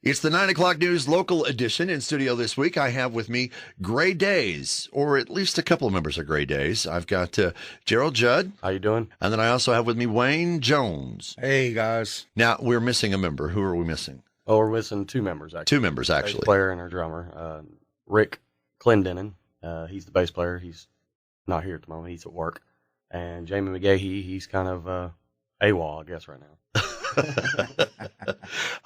It's the 9 o'clock news local edition. In studio this week, I have with me Gray Dayze, or at least a couple of members of Gray Dayze. I've got Gerald Judd. How you doing? And then I also have with me Wayne Jones. Hey, guys. Now, we're missing a member. Who are we missing? Oh, we're missing two members, actually. Two members, actually. Bass player and our drummer, Rick Clendenin. He's the bass player. He's not here at the moment. He's at work. And Jamie McGahee, he's kind of AWOL, I guess, right now.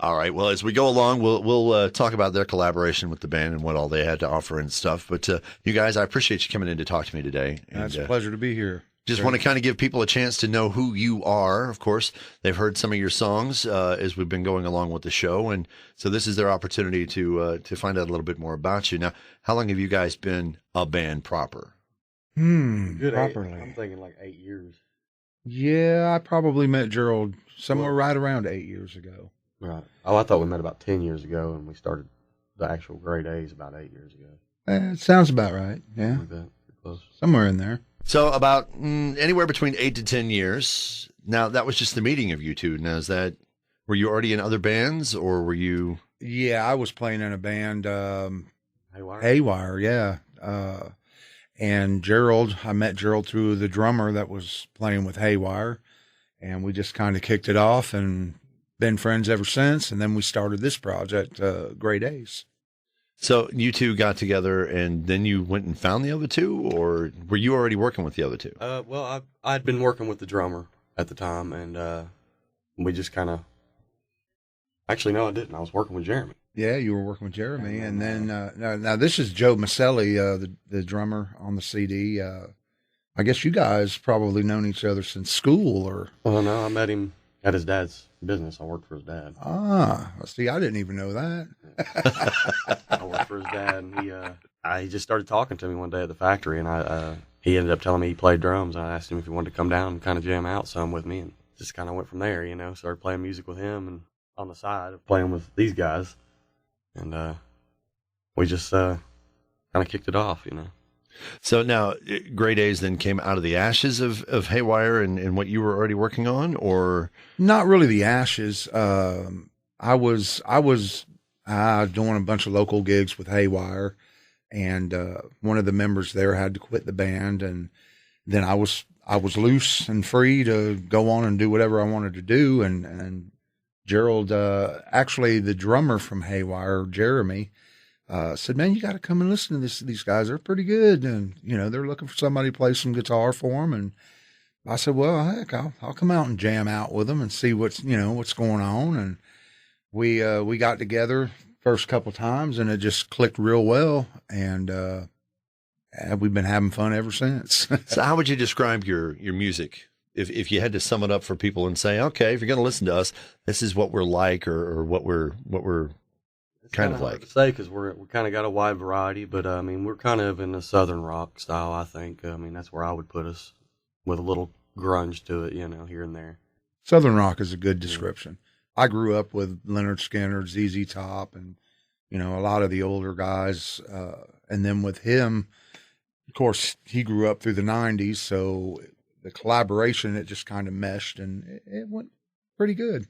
All right. Well, as we go along, we'll talk about their collaboration with the band and what all they had to offer and stuff. But you guys, I appreciate you coming in to talk to me today. It's a pleasure to be here. Just want to kind of give people a chance to know who you are. Of course, they've heard some of your songs as we've been going along with the show, and so this is their opportunity to find out a little bit more about you. Now, how long have you guys been a band proper? Good Properly. I'm thinking like 8 years. Yeah, I probably met Gerald somewhere right around 8 years ago. Right. Oh, I thought we met about 10 years ago, and we started the actual Gray Dayze about 8 years ago. It sounds about right. Yeah, Like that. Pretty close. somewhere in there. So about anywhere between 8 to 10 years. Now, that was just the meeting of you two. Now, were you already in other bands, or were you? Yeah, I was playing in a band, Haywire? Haywire, yeah. And Gerald, I met Gerald through the drummer that was playing with Haywire, and we just kind of kicked it off and been friends ever since. And then we started this project, Gray Dayze. So you two got together, and then you went and found the other two, or were you already working with the other two? Well, I'd been working with the drummer at the time, and we just kind of... Actually, no, I didn't. I was working with Jeremy. Yeah, you were working with Jeremy, and then now this is Joe Maselli, the drummer on the CD. I guess you guys probably known each other since school, or Well, no, I met him at his dad's business. I worked for his dad. See, I didn't even know that. I worked for his dad, and he just started talking to me one day at the factory, and he ended up telling me he played drums. I asked him if he wanted to come down and kind of jam out some with me, and just kind of went from there. Started playing music with him, and on the side of playing with these guys. And we just kind of kicked it off. So now, Gray Dayze then came out of the ashes of Haywire and what you were already working on, or Not really the ashes. I was doing a bunch of local gigs with Haywire, and one of the members there had to quit the band, and then I was loose and free to go on and do whatever I wanted to do, and Gerald, actually the drummer from Haywire, Jeremy, said, "Man, you got to come and listen to these guys. They're pretty good, and they're looking for somebody to play some guitar for them." And I said, "Well, heck, I'll come out and jam out with them and see what's going on." And we got together first couple times, and it just clicked real well, and we've been having fun ever since. So how would you describe your music? If you had to sum it up for people and say, okay, if you're going to listen to us, this is what we're like, or what we're kind of like. Hard to say, because we kind of got a wide variety, but we're kind of in the southern rock style. I think. That's where I would put us, with a little grunge to it, here and there. Southern rock is a good description. Yeah. I grew up with Leonard Skinner, ZZ Top, and a lot of the older guys. And then with him, of course, he grew up through the '90s, so the collaboration, it just kind of meshed, and it went pretty good.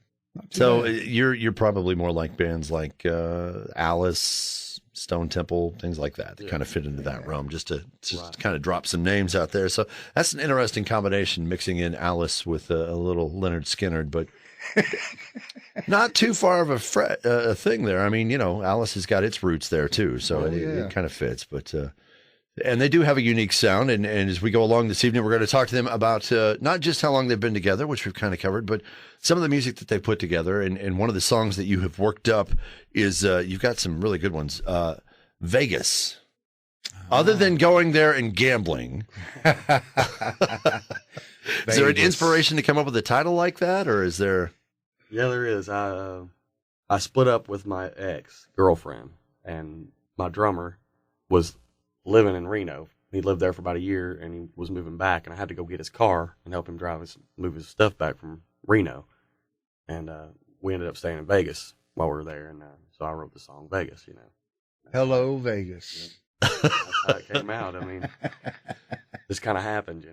So you're probably more like bands like Alice, Stone Temple, things like that. Kind of fit into that realm, just to kind of drop some names out there. So that's an interesting combination, mixing in Alice with a little Leonard Skinner, but not too far of a thing there. Alice has got its roots there too, so it kind of fits. But and they do have a unique sound, and as we go along this evening, we're going to talk to them about not just how long they've been together, which we've kind of covered, but some of the music that they put together. And one of the songs that you have worked up is, you've got some really good ones, Vegas. Other than going there and gambling, is there an inspiration to come up with a title like that, or is there? Yeah, there is. I split up with my ex-girlfriend, and my drummer was living in Reno. He lived there for about a year, and he was moving back, and I had to go get his car and help him move his stuff back from Reno. And we ended up staying in Vegas while we were there, and so I wrote the song Vegas. Hello, Vegas. That's how it came out. This kind of happened.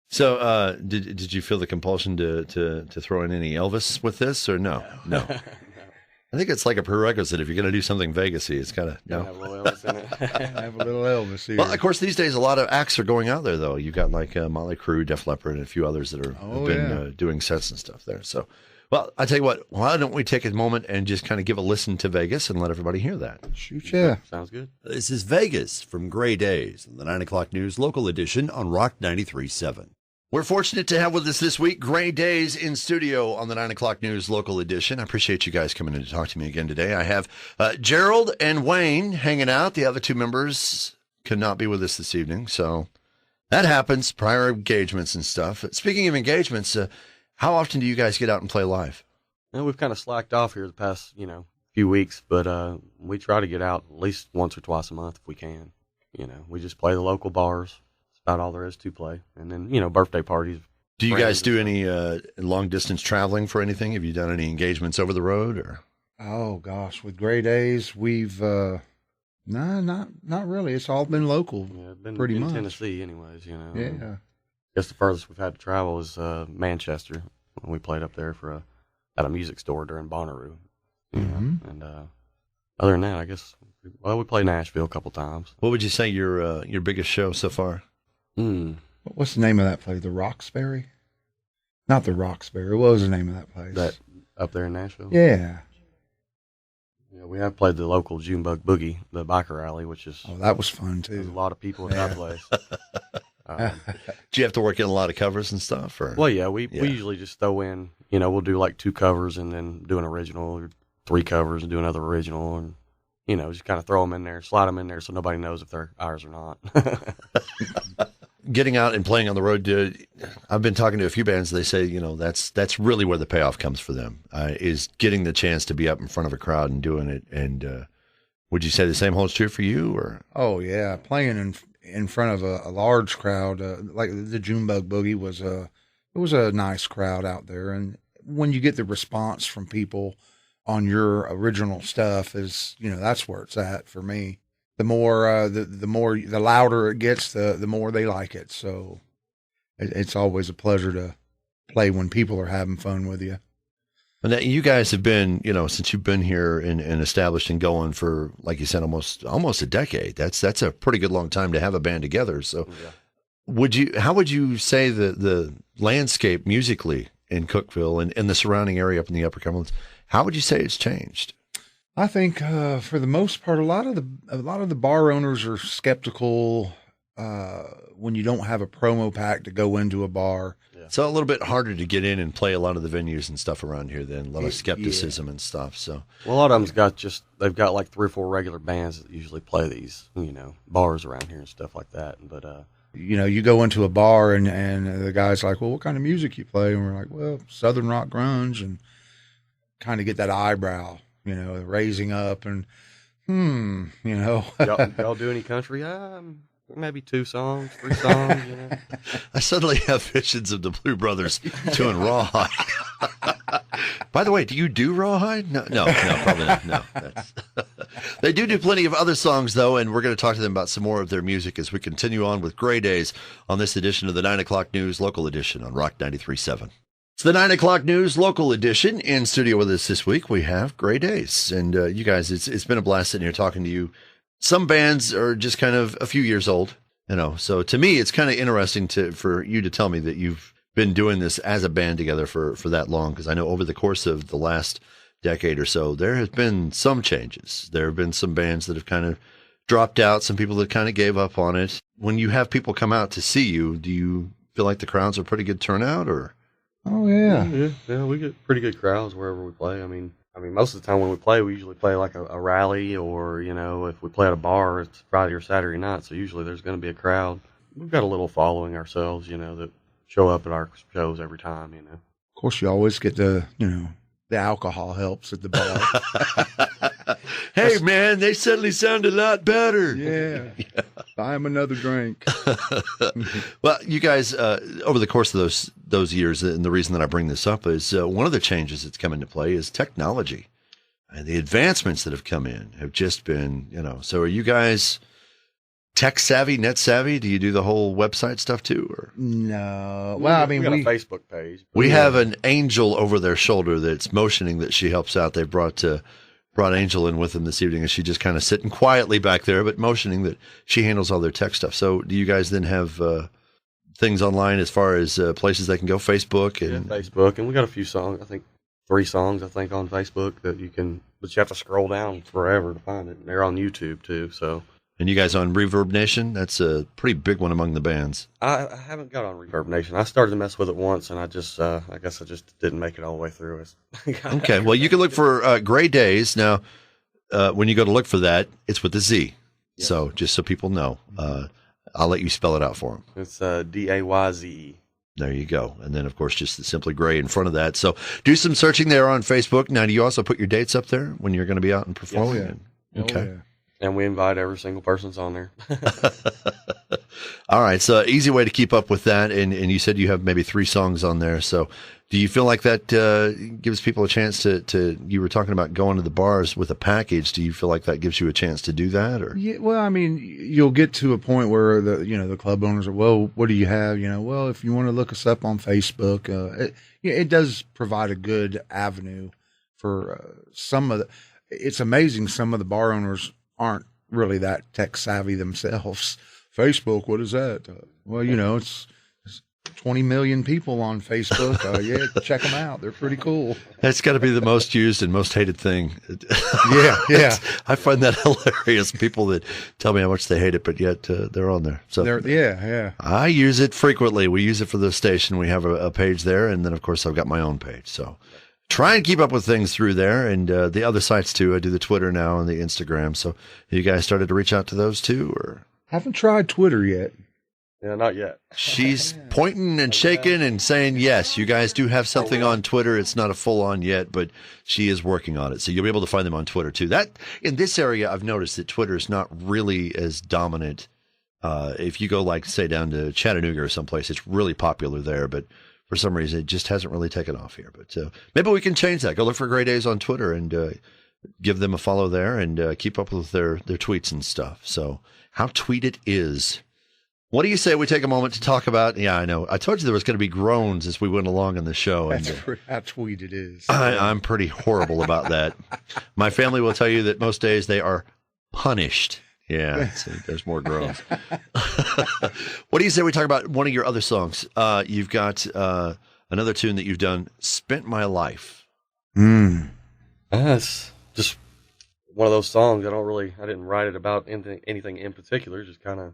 So, did you feel the compulsion to throw in any Elvis with this, or no? No. I think it's like a prerequisite if you're going to do something Vegas-y. It's kind of, no. Have a little Elvis in it. Have a little Elvis here. Well, of course, these days, a lot of acts are going out there, though. You've got like Motley Crue, Def Leppard, and a few others that have been doing sets and stuff there. So, well, I tell you what, why don't we take a moment and just kind of give a listen to Vegas and let everybody hear that? Shoot, yeah. Sounds good. This is Vegas from Gray Dayze, the 9 o'clock news local edition on Rock 93.7. We're fortunate to have with us this week Gray Dayze in studio on the 9 o'clock news local edition. I appreciate you guys coming in to talk to me again today. I have Gerald and Wayne hanging out. The other two members could not be with us this evening, so that happens, prior engagements and stuff. Speaking of engagements, how often do you guys get out and play live? And we've kind of slacked off here the past, few weeks, but we try to get out at least once or twice a month if we can. We just play the local bars. About all there is to play, and then birthday parties. Do you guys do any long distance traveling for anything? Have you done any engagements over the road, or? Oh gosh, with Gray Dayze, we've no, not really. It's all been local. Yeah, been pretty in much. Tennessee, anyways. Yeah. I guess the furthest we've had to travel is Manchester. We played up there at a music store during Bonnaroo. And other than that, I guess we played Nashville a couple times. What would you say your biggest show so far? What's the name of that place? The Roxbury? Not the Roxbury. What was the name of that place? That up there in Nashville? Yeah. Yeah, we have played the local Junebug Boogie, the biker alley, which is... Oh, that was fun, too. There's a lot of people in that place. Do you have to work in a lot of covers and stuff? Or? Well, yeah, we usually just throw in, we'll do like 2 covers and then do an original, or 3 covers and do another original, and, just kind of throw them in there, slide them in there so nobody knows if they're ours or not. Getting out and playing on the road, I've been talking to a few bands. They say, that's really where the payoff comes for them, is getting the chance to be up in front of a crowd and doing it. And would you say the same holds true for you? Or? Oh yeah, playing in front of a large crowd, like the Junebug Boogie it was a nice crowd out there. And when you get the response from people on your original stuff, is that's where it's at for me. The more, the louder it gets, the more they like it. So it's always a pleasure to play when people are having fun with you. And that you guys have been, since you've been here and established and going for, like you said, almost a decade. That's a pretty good long time to have a band together. So how would you say the landscape musically in Cookeville and the surrounding area up in the Upper Cumberlands, how would you say it's changed? I think for the most part, a lot of the bar owners are skeptical when you don't have a promo pack to go into a bar. Yeah. So a little bit harder to get in and play a lot of the venues and stuff around here. Then a lot of skepticism and stuff. So a lot of them's they've got like 3 or 4 regular bands that usually play these bars around here and stuff like that. But you go into a bar and the guy's like, well, what kind of music you play? And we're like, well, Southern rock grunge, and kind of get that eyebrow. Raising up and, Y'all do any country? Maybe 2 songs, 3 songs, I suddenly have visions of the Blue Brothers doing Rawhide. By the way, do you do Rawhide? No, probably not. No. They do plenty of other songs, though, and we're going to talk to them about some more of their music as we continue on with Gray Dayze on this edition of the 9 o'clock news local edition on Rock 93.7. It's the 9 o'clock news local edition. In studio with us this week, we have Gray Dayze. And you guys, it's been a blast sitting here talking to you. Some bands are just kind of a few years old, So to me, it's kind of interesting for you to tell me that you've been doing this as a band together for that long. Because I know over the course of the last decade or so, there has been some changes. There have been some bands that have kind of dropped out, some people that kind of gave up on it. When you have people come out to see you, do you feel like the crowds are pretty good turnout, or? Oh yeah, we get pretty good crowds wherever we play. I mean, most of the time when we play, we usually play like a rally, or if we play at a bar, it's Friday or Saturday night. So usually there's going to be a crowd. We've got a little following ourselves, that show up at our shows every time. Of course, you always get the alcohol helps at the bar. Hey man, they suddenly sound a lot better. Yeah. Buy them another drink. Well, you guys, over the course of those years, and the reason that I bring this up is one of the changes that's come into play is technology. And the advancements that have come in have just been, so are you guys tech savvy, net savvy? Do you do the whole website stuff too? Or? No. Well, I mean, we got a Facebook page. We have an angel over their shoulder that's motioning that she helps out. They brought Angel in with them this evening, and she just kind of sitting quietly back there, but motioning that she handles all their tech stuff. So do you guys then have things online as far as places they can go? Facebook? Facebook. And we got a few songs, I think 3 songs, on Facebook that you can, but you have to scroll down forever to find it. And they're on YouTube too, so. And you guys on Reverb Nation? That's a pretty big one among the bands. I haven't got on Reverb Nation. I started to mess with it once, and I guess I just didn't make it all the way through. Okay, well, you can look for Gray Dayze. Now, when you go to look for that, it's with a Z. Yes. So just so people know, I'll let you spell it out for them. It's Dayze. There you go. And then, of course, just simply Gray in front of that. So do some searching there on Facebook. Now, do you also put your dates up there when you're going to be out and performing? Yes. Okay. Oh, yeah. And we invite every single person's on there. All right. So easy way to keep up with that. And you said you have maybe 3 songs on there. So do you feel like that gives people a chance to you were talking about going to the bars with a package. Do you feel like that gives you a chance to do that? Or? Yeah, well, I mean, you'll get to a point where the club owners are, well, what do you have? Well, if you want to look us up on Facebook, it does provide a good avenue for some of the, it's amazing. Some of the bar owners aren't really that tech savvy themselves. Facebook, what is that? Well, it's 20 million people on Facebook. Yeah, check them out. They're pretty cool. That's got to be the most used and most hated thing. Yeah. I find that hilarious. People that tell me how much they hate it, but yet they're on there. So yeah. I use it frequently. We use it for the station. We have a page there, and then of course I've got my own page. So try and keep up with things through there, and the other sites too. I do the Twitter now and the Instagram. So have you guys started to reach out to those too, or haven't tried Twitter yet? Yeah, not yet. She's pointing and shaking and saying, yes, you guys do have something on Twitter. It's not a full on yet, but she is working on it. So you'll be able to find them on Twitter too. That in this area, I've noticed that Twitter is not really as dominant. If you go say down to Chattanooga or someplace, it's really popular there, but for some reason, it just hasn't really taken off here. But maybe we can change that. Go look for Gray Dayze on Twitter and give them a follow there and keep up with their tweets and stuff. So how tweet it is. What do you say we take a moment to talk about? Yeah, I know. I told you there was going to be groans as we went along in the show. That's how tweet it is. I'm pretty horrible about that. My family will tell you that most days they are punished. Yeah, there's more groans. What do you say we talk about one of your other songs? You've got another tune that you've done, Spent My Life. That's just one of those songs. I didn't write it about anything in particular, just kind of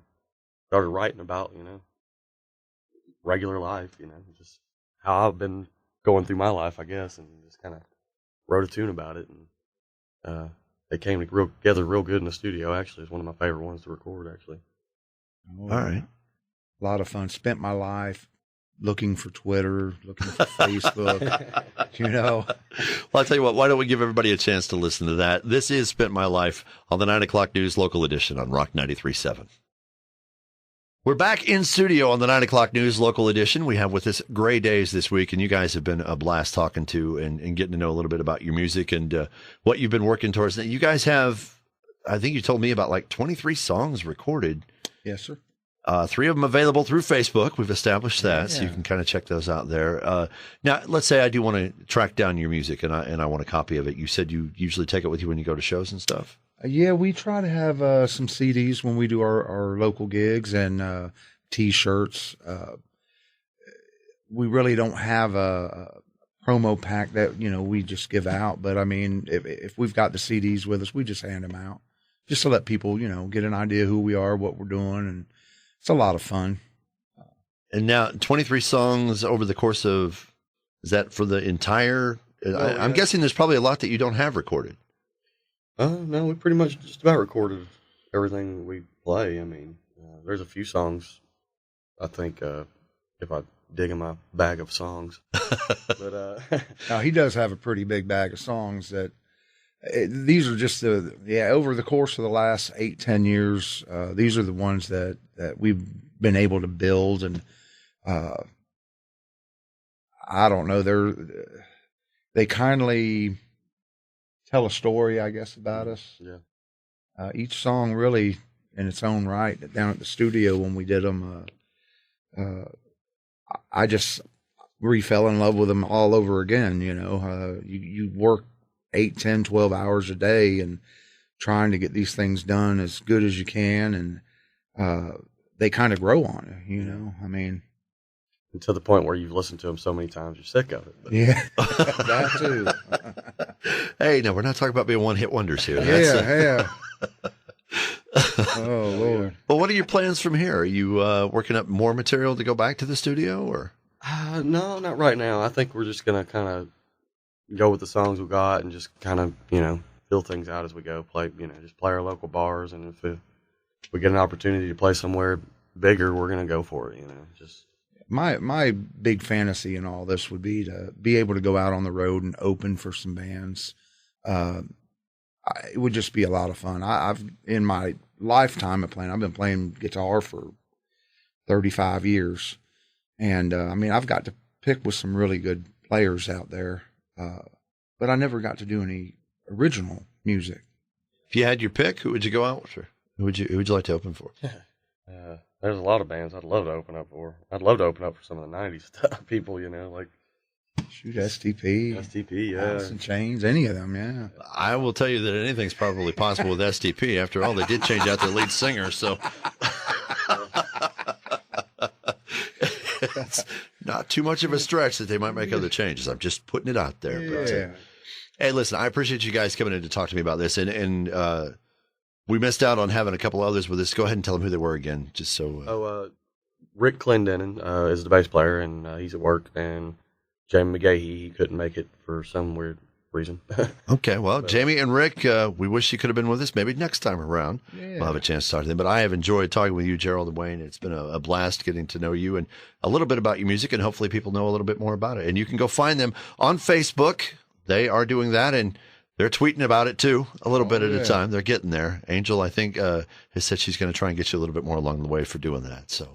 started writing about, regular life, just how I've been going through my life, I guess, and just kind of wrote a tune about it. And it came together real good in the studio, actually. It's one of my favorite ones to record, actually. All right. A lot of fun. Spent my life looking for Twitter, looking for Facebook, Well, I'll tell you what, why don't we give everybody a chance to listen to that? This is Spent My Life on the 9 o'clock news local edition on Rock 93.7. We're back in studio on the 9 o'clock news local edition. We have with us Gray Dayze this week, and you guys have been a blast talking to and getting to know a little bit about your music and what you've been working towards. You guys have, I think you told me about 23 songs recorded. Yes, sir. 3 of them available through Facebook. We've established that, so you can kind of check those out there. Now, let's say I do want to track down your music and I want a copy of it. You said you usually take it with you when you go to shows and stuff? Yeah, we try to have some CDs when we do our local gigs and T-shirts. We really don't have a promo pack that we just give out. But I mean, if we've got the CDs with us, we just hand them out just to let people get an idea who we are, what we're doing, and it's a lot of fun. And now 23 songs over the course of, is that for the entire? I'm guessing there's probably a lot that you don't have recorded. No, we pretty much just about recorded everything we play. I mean, there's a few songs, I think, if I dig in my bag of songs. But now, he does have a pretty big bag of songs that these are just over the course of the last 8-10 years, these are the ones that we've been able to build. And I don't know, they kindly tell a story, I guess, about us. Yeah. Each song really in its own right. Down at the studio when we did them, I just fell in love with them all over again. You work 8, 10, 12 hours a day and trying to get these things done as good as you can. And they kind of grow on you, I mean. And to the point where you've listened to them so many times, you're sick of it. But. Yeah, that too. Hey, no, we're not talking about being one-hit wonders here. Yeah. Oh, Lord. Well, what are your plans from here? Are you working up more material to go back to the studio, or? No, not right now. I think we're just going to kind of go with the songs we got and just kind of, fill things out as we go. Play, just play our local bars. And if we get an opportunity to play somewhere bigger, we're going to go for it, just. My big fantasy in all this would be to be able to go out on the road and open for some bands. It would just be a lot of fun. I've in my lifetime of playing, I've been playing guitar for 35 years. And I've got to pick with some really good players out there. But I never got to do any original music. If you had your pick, who would you go out with? Who would you like to open for? There's a lot of bands I'd love to open up for. I'd love to open up for some of the 90s stuff, people, like. Shoot, STP. STP, yeah. Alice in Chains, any of them, yeah. I will tell you that anything's probably possible with STP. After all, they did change out their lead singer, so. That's not too much of a stretch that they might make other changes. I'm just putting it out there. Yeah. But, hey, listen, I appreciate you guys coming in to talk to me about this. And we missed out on having a couple others with us. Go ahead and tell them who they were again, just so. Rick Clendenin is the bass player, and he's at work. And Jamie McGahee, he couldn't make it for some weird reason. Okay, well, Jamie and Rick, we wish you could have been with us. Maybe next time around we'll have a chance to talk to them. But I have enjoyed talking with you, Gerald and Wayne. It's been a blast getting to know you and a little bit about your music, and hopefully people know a little bit more about it. And you can go find them on Facebook. They are doing that, and they're tweeting about it too, a little bit at a time. They're getting there. Angel, I think, has said she's going to try and get you a little bit more along the way for doing that. So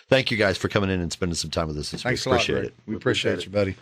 thank you guys for coming in and spending some time with us this week. Thanks a lot, appreciate Rick. it. We appreciate you, buddy.